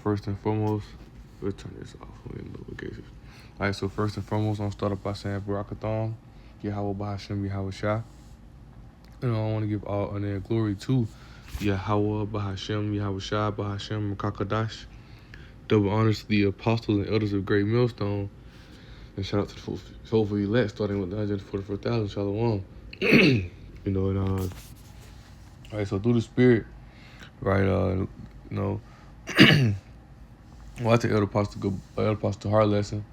First and foremost, we'll turn this off. We in notifications. All right, so first and foremost, I'm going to start off by saying Barakathon, Yahweh Bahashem, Yahweh Shah. And I want to give all honor and glory to Yahweh Bahashem, Yahweh Shah, Bahashem, Kakadash. Double honors to the apostles and elders of Great Millstone. And shout out to the soulful elect, starting with the 144,000, Shalom. All right, so through the Spirit, right, watch the Elder Apostle Heart lesson.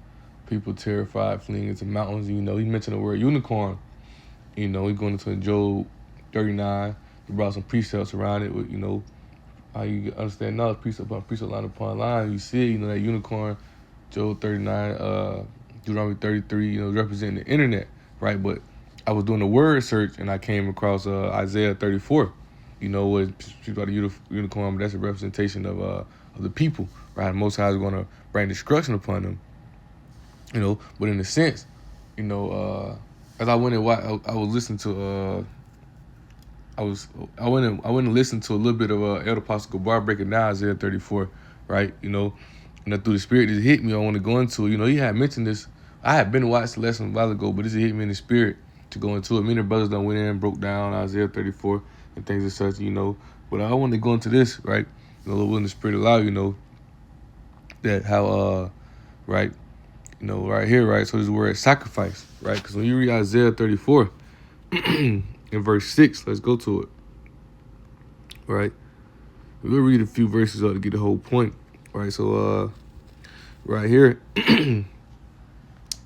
People terrified, fleeing into mountains. He mentioned the word unicorn. He's going into Job 39. He brought some precepts around it with, how you understand knowledge, precept upon precept, line upon line. You see, that unicorn, Job 39, Deuteronomy 33, representing the internet, right? But I was doing a word search and I came across Isaiah 34. What people about the unicorn, but that's a representation of the people, right? Most High is going to bring destruction upon them, But in a sense, as I went and watched, I was listening to I went and listened to a little bit of Elder Apostle Gabar breaking down Isaiah 34, right? And then through the Spirit, it hit me. I want to go into it. He had mentioned this. I had been to watch the lesson a while ago, but this hit me in the Spirit to go into it. Many brothers done went in and broke down Isaiah 34 and things as such, But I wanted to go into this, right? When the Spirit allow, that how, right? Right here, right? So this word sacrifice, right? Because when you read Isaiah 34 in verse 6, let's go to it, right? We'll read a few verses up to get the whole point, right? So, right here,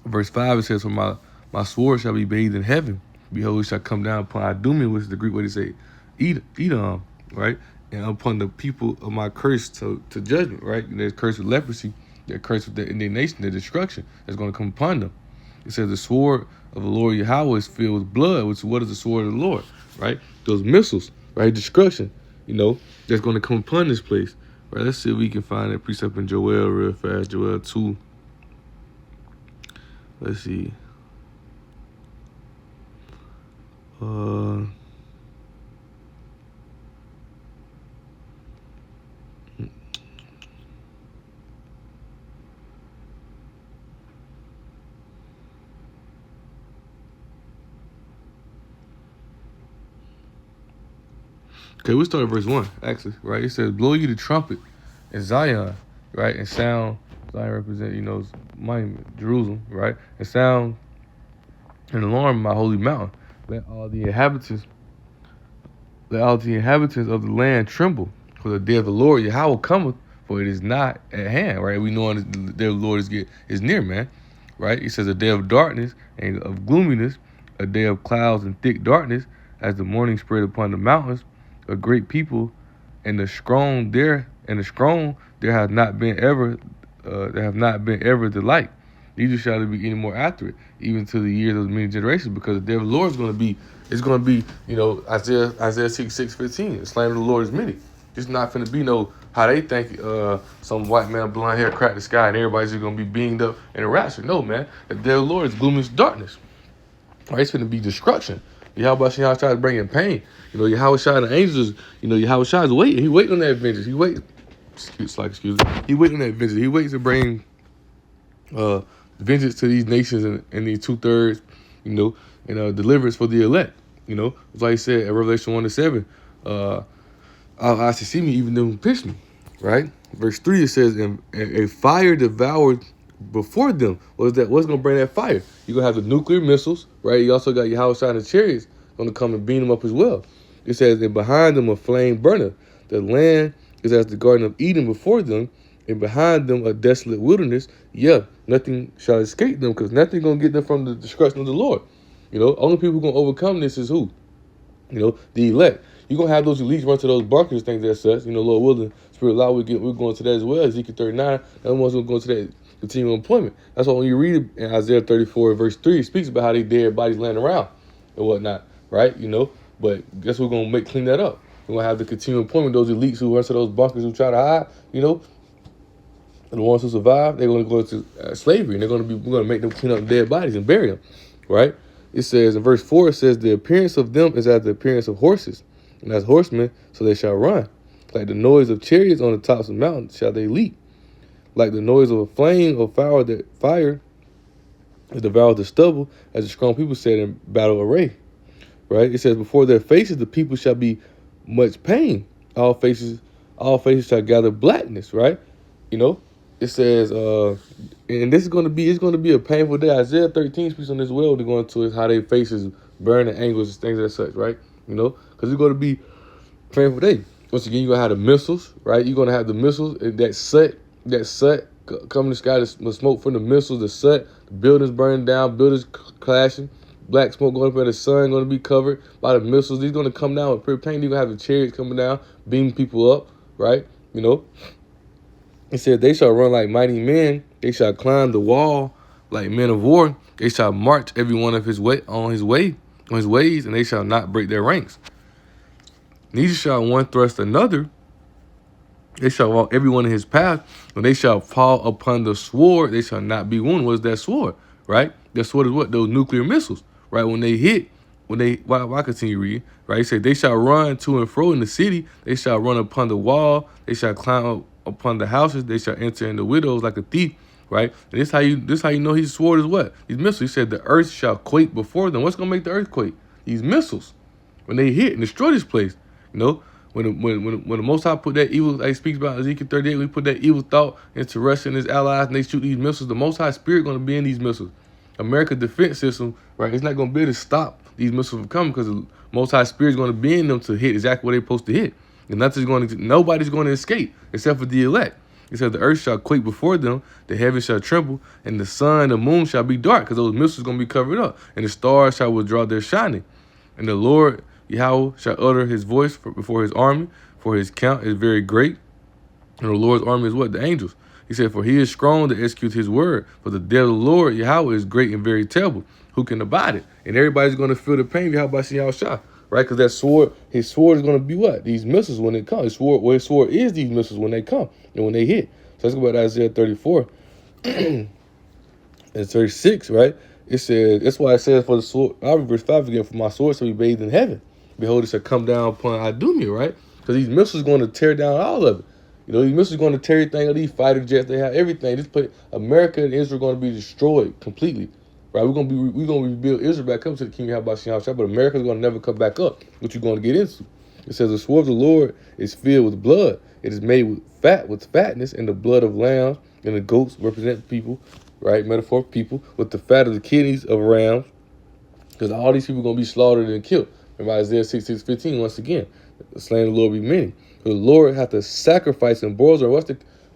verse 5, it says, "For my sword shall be bathed in heaven. Behold, it shall come down upon Idumea," which is the Greek way to say Edom, right? "And upon the people of my curse to judgment," right? And there's curse with leprosy, they're cursed with the indignation, the destruction that's going to come upon them. It says the sword of the Lord Yahweh is filled with blood, which what is the sword of the Lord, right? Those missiles, right? Destruction, that's going to come upon this place, right? Let's see if we can find that precept in Joel real fast. Joel 2. Let's see. Okay, we'll start at verse 1, actually, right? It says, "Blow you the trumpet in Zion," right? And sound, Zion represent, monument, Jerusalem, right? And sound an alarm in my holy mountain. Let all the inhabitants of the land tremble, for the day of the Lord Yahweh cometh, for it is not at hand, right? We know the day of the Lord is near, man, right? It says a day of darkness and of gloominess, a day of clouds and thick darkness, as the morning spread upon the mountains, a great people, and the strong there have not been ever delight. Neither shall it be any more accurate, even to the years of many generations, because the day of the Lord is going to be, Isaiah 6:15. The slander of the Lord is many. It's not going to be how they think some white man, blonde hair, crack the sky, and everybody's just going to be beamed up in a rapture. No, man. The day of the Lord is gloomy darkness. Right? It's going to be destruction. Yahweh Shah is bringing pain. Yahweh Shah and the angels, Yahweh Shah is waiting. He waiting on that vengeance. He waiting. Excuse me. He waiting on that vengeance. He waits to bring vengeance to these nations and these 2/3, and deliverance for the elect. It's like he said at Revelation 1-7, I should see me even them who pierce me, right? Verse 3, it says, "And a fire devoured before them." What's going to bring that fire? You're going to have the nuclear missiles, right? You also got Yahweh Shah and the chariots going to come and beam them up as well. It says, "And behind them a flame burneth. The land is as the Garden of Eden before them, and behind them a desolate wilderness. Yeah, nothing shall escape them," because nothing going to get them from the destruction of the Lord. Only people going to overcome this is who? The elect. You're going to have those elites run to those bunkers, things that such. Lord willing, Spirit allow, we're going to that as well. Ezekiel 39, the ones going to go to that continual employment. That's why when you read it in Isaiah 34, verse 3, it speaks about how they dead bodies laying around and whatnot, right? But guess who's going to clean that up? We're going to have the continual employment, those elites who run to those bunkers who try to hide, the ones who survive, they're going to go to slavery, and we're going to make them clean up dead bodies and bury them, right? It says in verse 4, it says, "The appearance of them is as the appearance of horses, and as horsemen, so they shall run. Like the noise of chariots on the tops of mountains shall they leap. Like the noise of a flame of fire that devours the stubble, as the strong people said in battle array. Right? It says, before their faces the people shall be much pain. All faces shall gather blackness, right? You know, it says, and this is it's gonna be a painful day. Isaiah 13 speaks on this well. They're going to is how their faces burn and angles and things as such, right? You know, because it's gonna be a painful day. Once again, you're gonna have the missiles, right? You're gonna have the missiles, that soot come in the sky, the smoke from the missiles, the soot, the buildings burning down, buildings clashing. Black smoke going up and the sun going to be covered by the missiles. These going to come down with pure pain. You're going to have the chariots coming down, beaming people up, right? You know, it said, they shall run like mighty men. They shall climb the wall like men of war. They shall march every one of his ways, and they shall not break their ranks. Neither shall one thrust another. They shall walk every one in his path. When they shall fall upon the sword, they shall not be wounded. What is that sword, right? That sword is what? Those nuclear missiles. Right, when they hit, why continue reading? Right, he said, they shall run to and fro in the city. They shall run upon the wall. They shall climb up upon the houses. They shall enter in the widows like a thief. Right, and this how you know his sword is what? These missiles. He said, the earth shall quake before them. What's gonna make the earth quake? These missiles, when they hit and destroy this place. You know, when the Most High put that evil, like he speaks about Ezekiel 38, we put that evil thought into Russia and his allies, and they shoot these missiles. The Most High Spirit gonna be in these missiles. America's defense system, right, it's not going to be able to stop these missiles from coming because the Most High Spirit is going to be in them to hit exactly what they're supposed to hit. And nobody's going to escape except for the elect. It said the earth shall quake before them, the heavens shall tremble, and the sun and the moon shall be dark because those missiles are going to be covered up. And the stars shall withdraw their shining. And the Lord Yahweh shall utter his voice before his army, for his count is very great. And the Lord's army is what? The angels. He said, for he is strong to execute his word. For the day of the Lord, Yahweh, is great and very terrible. Who can abide it? And everybody's going to feel the pain of Yahweh Shah, right? Because that sword, his sword is going to be what? These missiles when it comes. His sword is these missiles when they come and when they hit. So let's go back to Isaiah 34. And 36, right? It says, that's why it says for the sword, I'll read verse 5 again, for my sword shall be bathed in heaven. Behold, it shall come down upon Idumea, right? Because these missiles are going to tear down all of it. You know, these missiles are going to tear everything, these fighter jets, they have everything. This put America and Israel going to be destroyed completely. Right? We're going to rebuild Israel back up to the King of Habashim, but America's going to never come back up, which you're going to get into. It says, the sword of the Lord is filled with blood. It is made with fatness, and the blood of lambs and the goats represent people, right? Metaphor of people, with the fat of the kidneys of rams, because all these people are going to be slaughtered and killed. Remember Isaiah 66:15, once again, the slain of the Lord be many. The Lord had to sacrifice in Bozrah.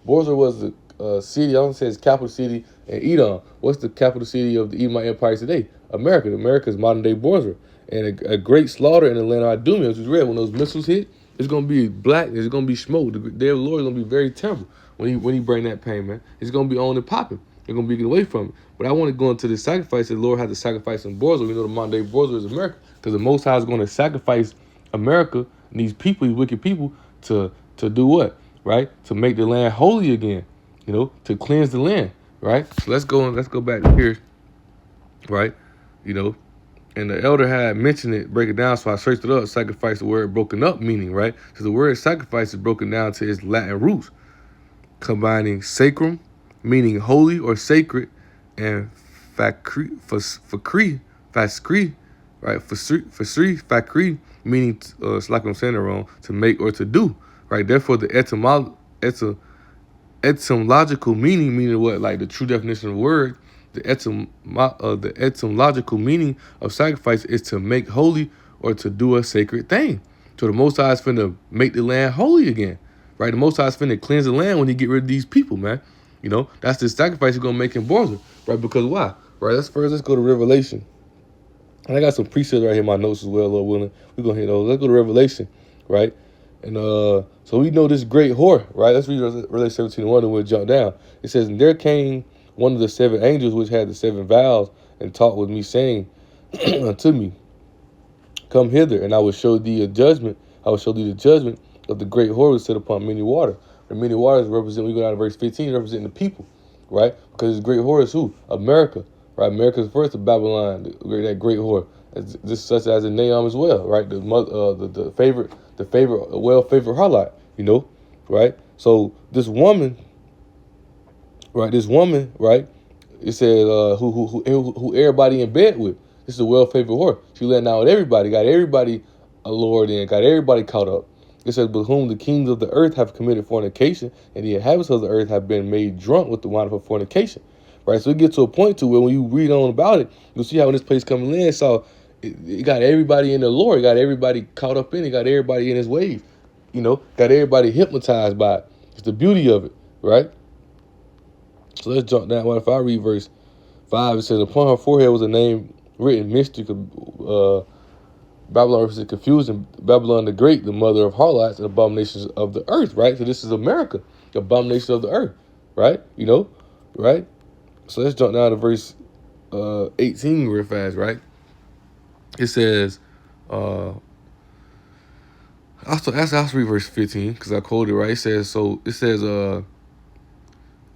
Bozrah was the city, I don't say it's capital city in Edom. What's the capital city of the Edomite Empire today? America. America's modern day Bozrah. And a great slaughter in the land of Idumea, which is real. When those missiles hit, it's going to be black. It's going to be smoke. The day of the Lord is going to be very terrible when he bring that pain, man. It's going to be on and popping. They're going to be getting away from it. But I want to go into the sacrifice that the Lord had to sacrifice in Bozrah. We know the modern day Bozrah is America. Because the Most High is going to sacrifice America and these people, these wicked people, to do what? Right? To make the land holy again. You know, to cleanse the land. Right? So let's go back here. Right? You know, and the elder had mentioned it, break it down, so I searched it up. Sacrifice, the word broken up meaning, right? So the word sacrifice is broken down to its Latin roots, combining sacrum, meaning holy or sacred, and facri, right? Facri, meaning, it's like I'm saying it wrong, to make or to do, right? Therefore, the etymological meaning what? Like the true definition of the word, the etymological meaning of sacrifice is to make holy or to do a sacred thing. So the Most High is finna make the land holy again, right? The Most High is finna cleanse the land when he get rid of these people, man. You know, that's the sacrifice he's gonna make in Bozrah, right? Because why? Right, let's go to Revelation. And I got some precepts right here in my notes as well, Lord willing. We're gonna hit those. Let's go to Revelation, right? And so we know this great whore, right? Let's read Revelation 17:1 and we'll jump down. It says, and there came one of the seven angels which had the seven vials and talked with me, saying unto me, come hither, and I will show thee a judgment. I will show thee the judgment of the great whore which set upon many water. And many waters represent, we go down to verse 15, representing the people, right? Because this great whore is who? America, right? America's first of Babylon, that great whore. This such as in Nahum as well, right? The favorite, well-favored harlot, you know, right? So this woman, right? It said who everybody in bed with. This is a well favored whore. She letting out with everybody, got everybody allured in, got everybody caught up. It says, but whom the kings of the earth have committed fornication, and the inhabitants of the earth have been made drunk with the wine of her fornication. Right? So it gets to a point to where when you read on about it, you'll see how when this place coming in, so it got everybody in the lore, it got everybody caught up in it, got everybody in his wave, got everybody hypnotized by it. It's the beauty of it, right? So let's jump down. What if I read verse 5? It says, upon her forehead was a name written, Mystic, Babylon represents confusion. Babylon the Great, the mother of harlots and abominations of the earth, right? So this is America, the abomination of the earth, right? Right? So let's jump down to verse 18 real fast, right? It says, I'll read verse 15 because I quoted, right? It says,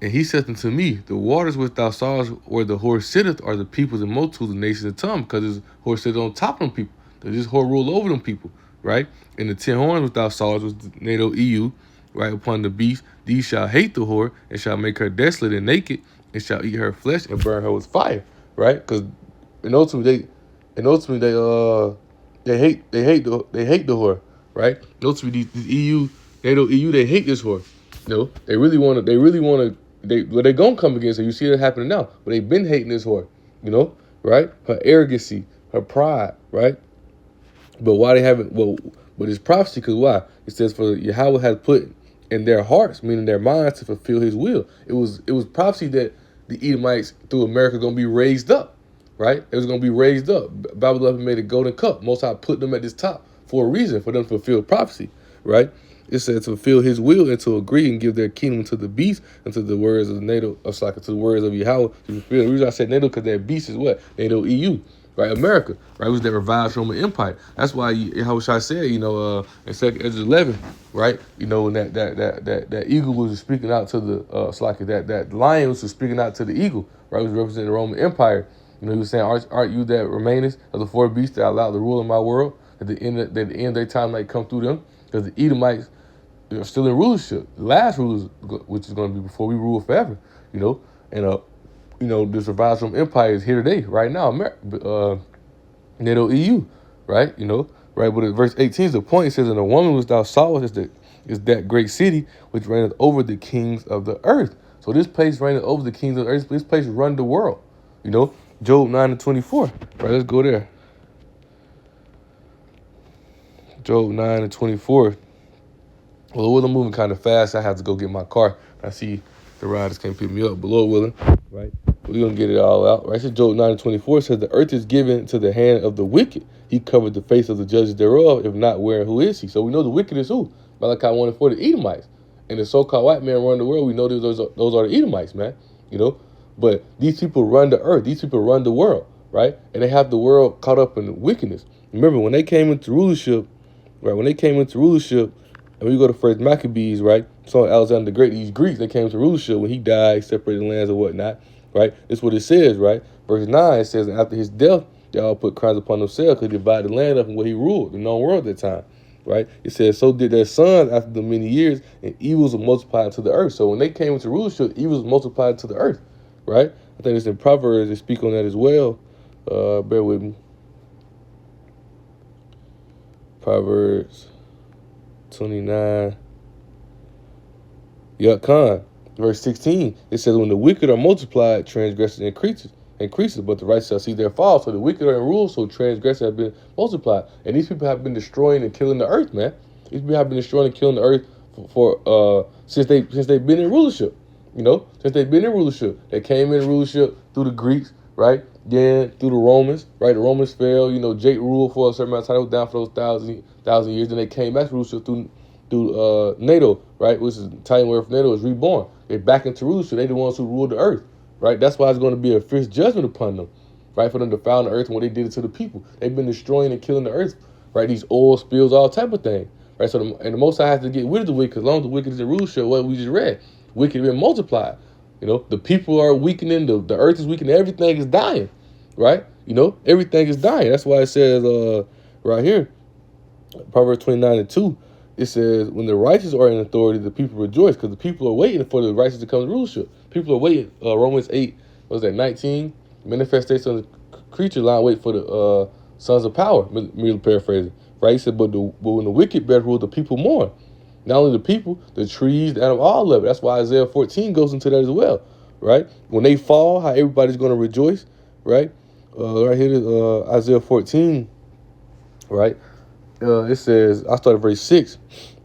and he said unto me, the waters which thou sawest where the whore sitteth are the peoples and multitudes and nations of tongue, because his whore sitteth on top of them people. This whore rule over them people, right? And the 10 horns which thou sawest was the NATO EU, right, upon the beast. These shall hate the whore and shall make her desolate and naked and shall eat her flesh and burn her with fire, right? Because ultimately they hate the whore, right? Ultimately these EU, NATO EU, they hate this whore. They really want to. They're gonna come against her. You see it happening now, but they've been hating this whore, right? Her arrogancy, her pride, right? But why they haven't? Well, but it's prophecy because why? It says for Yahweh has put in their hearts, meaning their minds, to fulfill His will. It was prophecy that the Edomites through America gonna be raised up, right? It was gonna be raised up. Babylon made a golden cup. Most High put them at this top for a reason, for them to fulfill prophecy, right? It said to fulfill His will and to agree and give their kingdom to the beast and to the words of the NATO, to the words of Yahweh to fulfill. The reason I said NATO because that beast is what? NATO EU, right? America, right? It was that revised Roman Empire. That's why Yahushua said, in 2 Ezra 11, right? When that eagle was speaking out to the that lion was speaking out to the eagle, right? It was representing the Roman Empire. He was saying, aren't you that remainest of the four beasts that I allowed to rule in my world? At the end of their time, might come through them, because the Edomites, they're still in rulership. The last rulers, which is going to be before we rule forever, and this revised Roman Empire is here today, right now, NATO EU, right, right. But verse 18 is the point. It says, and the woman which thou sawest is that great city which reigneth over the kings of the earth. So this place reigneth over the kings of the earth. This place run the world, Job 9:24. Right, let's go there. Job 9:24. Well, Lord, I'm moving kind of fast. I have to go get my car. I see the riders can't pick me up, but Lord willing, right? We're going to get it all out, right? So Job 9:24 says, the earth is given to the hand of the wicked. He covered the face of the judges thereof. If not, where and who is he? So we know the wicked is who? Malachi 1:4, the Edomites. And the so-called white man run the world. We know those are the Edomites, man, But these people run the earth. These people run the world, right? And they have the world caught up in wickedness. Remember, when they came into rulership, right? And we go to First Maccabees, right? So Alexander the Great, these Greeks, they came to rulership when he died, separated lands and whatnot, right? That's what it says, right? Verse 9, it says, after his death, they all put crimes upon themselves because he divided the land up in what he ruled, the known world at that time, right? It says, so did their sons after the many years, and evils were multiplied to the earth. So when they came into rulership, evils multiplied to the earth, right? I think it's in Proverbs, they speak on that as well. Bear with me. Proverbs 29. Khan. Verse 16. It says, when the wicked are multiplied, transgression increases, but the righteous shall see their fall. So the wicked are in rule, so transgression has been multiplied. And these people have been destroying and killing the earth, man. These people have been destroying and killing the earth since they've been in rulership. Since they've been in rulership. They came in rulership through the Greeks, right? Then through the Romans, right? The Romans fell. Jake ruled for a certain amount of time. They was down for those thousand years. Then they came back to rulership through NATO, right? Which is the Italian word for NATO is reborn. They're back into rulership. They're the ones who rule the earth, right? That's why it's going to be a fierce judgment upon them, right? For them to found the earth and what they did it to the people. They've been destroying and killing the earth, right? These oil spills, all type of thing, right? So the Most High has to get rid of the wicked, as long as the wicked is in rulership. What we just read, wicked been multiplied. The people are weakening. The earth is weakening. Everything is dying, right? Everything is dying. That's why it says right here, Proverbs 29:2. it says, when the righteous are in authority, the people rejoice because the people are waiting for the righteous to come to rulership. People are waiting. Romans 8, what was that, 19? Manifestation of the creature line, wait for the sons of power, merely paraphrasing. Right? He said, but when the wicked bear rule, the people mourn. Not only the people, the trees, the animal, all of it. That's why Isaiah 14 goes into that as well. Right? When they fall, how everybody's going to rejoice. Right? Right here, Isaiah 14. Right? It says, I started verse 6.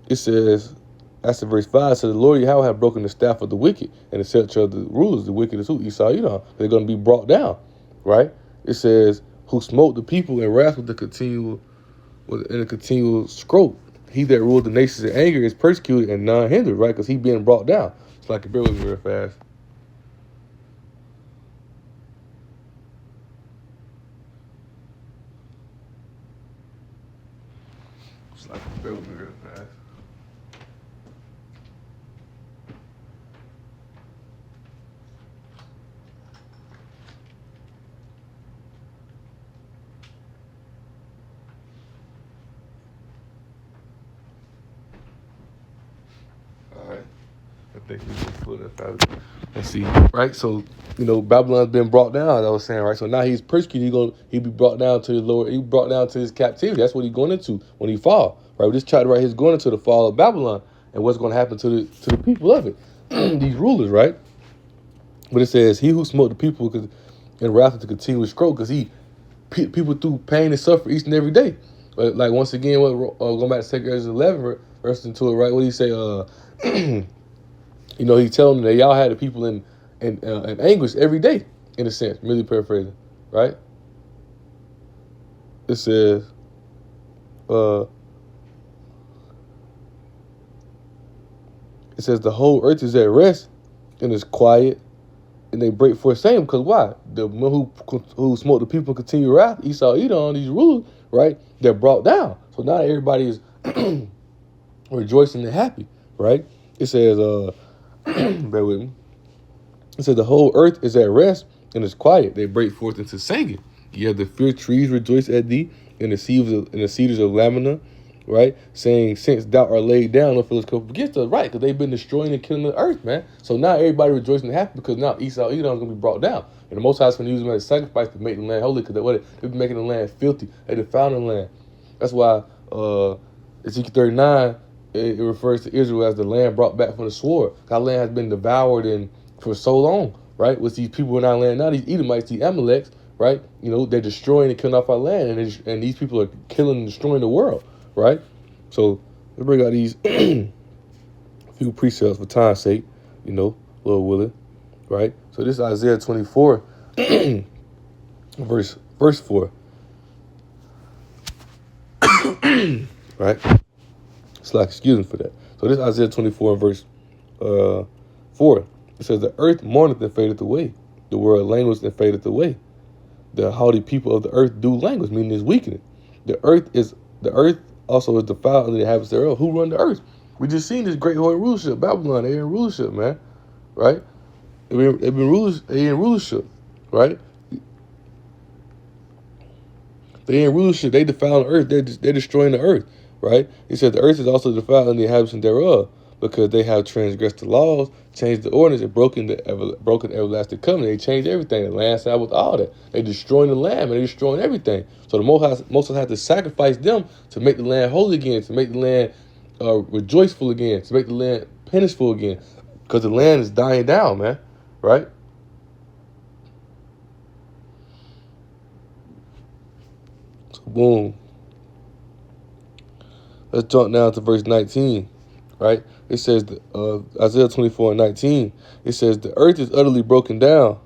It says, after verse 5, it says, the Lord Yahweh have broken the staff of the wicked and the scepter of the rulers. The wicked is who? Esau, Edom. They're going to be brought down. Right? It says, who smote the people in wrath with a continual stroke. He that ruled the nations in anger is persecuted and none hindered, right? Because he being brought down. It's like a bear with me real fast. It's like a bear with me real fast. I think we can pull that out. Let's see, right? So, Babylon's been brought down, as I was saying, right? So now he's persecuted. He'll be brought down to his lower. He brought down to his captivity. That's what he's going into when he fall, right? This chapter right here is going into the fall of Babylon and what's going to happen to the people of it, these rulers, right? But it says, he who smote the people in wrath to continuous stroke, because people through pain and suffering each and every day. But like once again, going back to 2 Ezra 11, verse into it, right? What do he say? He's telling them that y'all had the people in anguish every day, in a sense, really paraphrasing, right? It says, the whole earth is at rest and is quiet, and they break forth saying, because why? The one who smote the people continue wrath, Esau, Edom, these rulers, right? They're brought down. So now everybody is rejoicing and happy, right? It says, bear with me. It says the whole earth is at rest and is quiet. They break forth into singing. Yeah, the fierce trees rejoice at thee, and the cedars of Lebanon, right? Saying, since thou art laid down, no fellows come against us, right? Because they've been destroying and killing the earth, man. So now everybody rejoicing and happy because now Esau, Edom is going to be brought down. And the Most High is going to use them as a sacrifice to make the land holy, because they've been making the land filthy. They defiling the land. That's why Ezekiel 39, it refers to Israel as the land brought back from the sword. Our land has been devoured for so long, right? With these people in our land now, these Edomites, these Amaleks, right? They're destroying and killing off our land, and these people are killing and destroying the world, right? So let's bring out these few precepts for time's sake, Lord willing, right? So this is Isaiah 24, verse 4, right? It's like, excuse me for that. So this is Isaiah 24 verse 4. It says, the earth mourneth and fadeth away. The world languisheth and fadeth away. The haughty people of the earth do languish, meaning it's weakening. The earth also is defiled under the inhabitants thereof. Who run the earth? We just seen this great whole rulership, Babylon. They're in rulership, man. Right? They're in rulership, right? They're in rulership. They defile the earth. They're destroying the earth. Right? He said the earth is also defiled and the inhabitants thereof, because they have transgressed the laws, changed the ordinance, and broken the everlasting covenant. They changed everything, the land, Sabbath, all that. They destroying the land, and they destroying everything. So the Most High have to sacrifice them to make the land holy again, to make the land rejoiceful again, to make the land penitential again, because the land is dying down, man. Right? So boom. Let's jump now to verse 19, right? It says, Isaiah 24:19, it says, the earth is utterly broken down.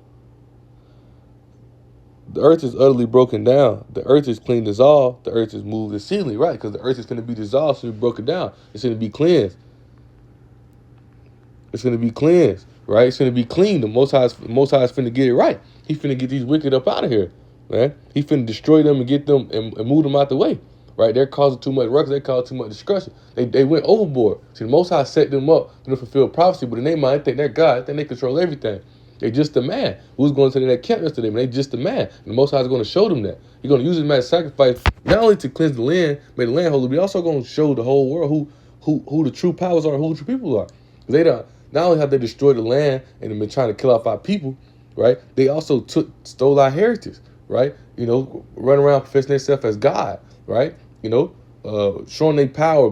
The earth is utterly broken down. The earth is clean dissolved. The earth is moved exceedingly, right? Because the earth is going to be dissolved, so it's broken down. It's going to be cleansed. It's going to be cleansed, right? It's going to be clean. The Most High is finna get it right. He finna get these wicked up out of here, man. He finna destroy them and get them and move them out the way. Right, they're causing too much ruckus. They cause too much destruction. They went overboard. See, the Most High set them up to fulfill prophecy, but in their mind, they think they're God. They think they control everything. They're just a man. Who was going to that camp yesterday? They just a man. And the Most High is going to show them that. He's going to use them as sacrifice, not only to cleanse the land, make the land holy, but also going to show the whole world who the true powers are, who the true people are. They don't. Not only have they destroyed the land and been trying to kill off our people, right? They also stole our heritage, right? Run around professing themselves as God, right? Showing their power,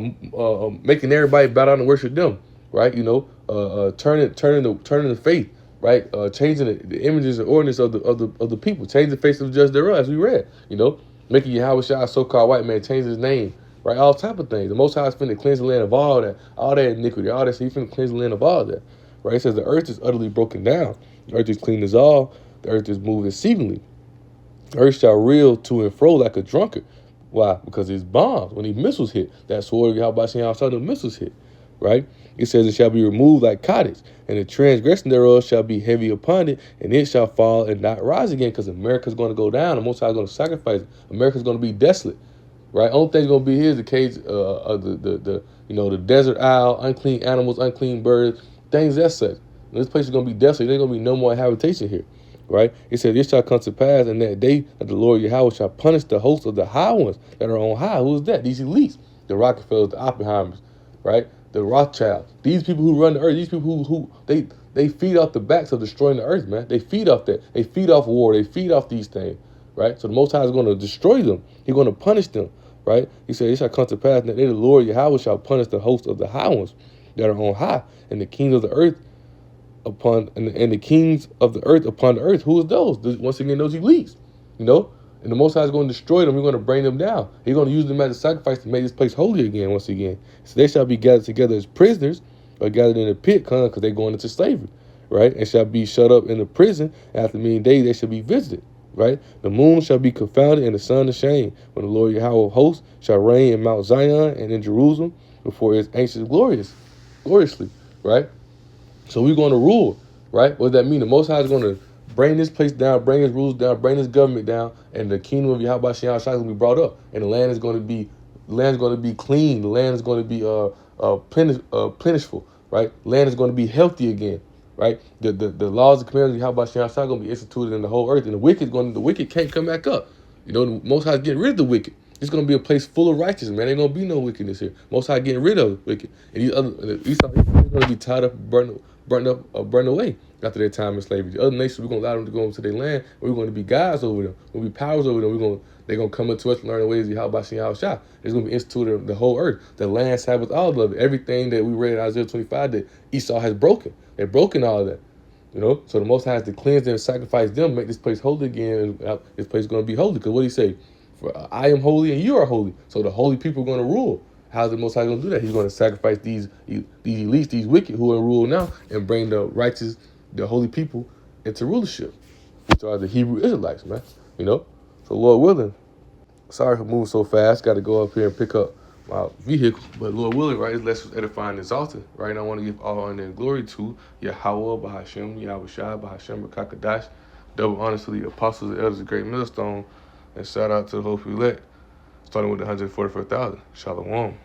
making everybody bow down and worship them, right? Turning the faith, right? Changing the images and ordinance of the people, change the face of the judge thereof, as we read, making Yahweh Shai, a so-called white man, change his name, right? All type of things. The Most High is finna cleanse the land of all that iniquity, all that. So he's finna cleanse the land of all that, right? It says the earth is utterly broken down. The earth is clean as all. The earth is moved exceedingly. The earth shall reel to and fro like a drunkard. Why? Because it's bombs. When these missiles hit, that sword of Yahweh Shai, the missiles hit, right? It says it shall be removed like cottage, and the transgression thereof shall be heavy upon it, and it shall fall and not rise again, because America's going to go down. The Most High is going to sacrifice it. America's going to be desolate, right? Only thing's going to be here is the cage of the desert owl, unclean animals, unclean birds, things that such. This place is going to be desolate. There's going to be no more habitation here, right? It says, it shall come to pass in that day that the Lord Yahweh shall punish the hosts of the high ones that are on high. Who is that? These elites, the Rockefellers, the Oppenheimers, right? The Rothschilds, these people who run the earth, these people who they feed off the backs of destroying the earth, man. They feed off that. They feed off war. They feed off these things, right? So the Most High is going to destroy them. He's going to punish them, right? He said, it shall come to pass that they, the Lord Yahweh, shall punish the host of the high ones that are on high, and the kings of the earth upon, and the kings of the earth upon the earth. Who is those? Once again, those elites, And the Most High is going to destroy them. He's going to bring them down. He's going to use them as a sacrifice to make this place holy again, once again. So they shall be gathered together as prisoners, or gathered in a pit, because they're going into slavery, right? And shall be shut up in the prison. After many days they shall be visited, right? The moon shall be confounded and the sun ashamed, when the Lord Yahweh of hosts shall reign in Mount Zion and in Jerusalem before his ancient gloriously, right? So we're going to rule, right? What does that mean? The Most High is going to bring this place down, bring his rules down, bring his government down, and the kingdom of Yahweh Shai is going to be brought up, and the land is going to be clean. The land is going to be plentiful, right? Land is going to be healthy again, right? The laws and commandments of Yahweh Shai are going to be instituted in the whole earth, and the wicked can't come back up. The Most High is getting rid of the wicked. It's going to be a place full of righteousness, man. Ain't going to be no wickedness here. Most High getting rid of the wicked, and Esau is going to be tied up, burned away after their time in slavery. The other nations, we're going to allow them to go into their land. We're going to be gods over them. We're going to be powers over them. They're going to come into us and learn the ways of Yahweh Shai. It's going to be instituted the whole earth. The land, Sabbath, all of it. Everything that we read in Isaiah 25 that Esau has broken. They've broken all of that. So the Most High has to cleanse them, sacrifice them, make this place holy again. And this place is going to be holy. Because what did he say? For I am holy and you are holy. So the holy people are going to rule. How's the Most High going to do that? He's going to sacrifice these elites, these wicked who are in rule now, and bring the righteous, the holy people into rulership, which are the Hebrew Israelites, man. So Lord willing, sorry for moving so fast. Got to go up here and pick up my vehicle. But Lord willing, right, this lesson is edifying and exalted, right? And I want to give all honor and glory to Yahweh, Bahashem, Yahweh Shai, Bahashem, Kakadash. Double honor to the apostles and elders of Great Millstone. And shout out to the hopeful elect, starting with the 144,000. Shalom.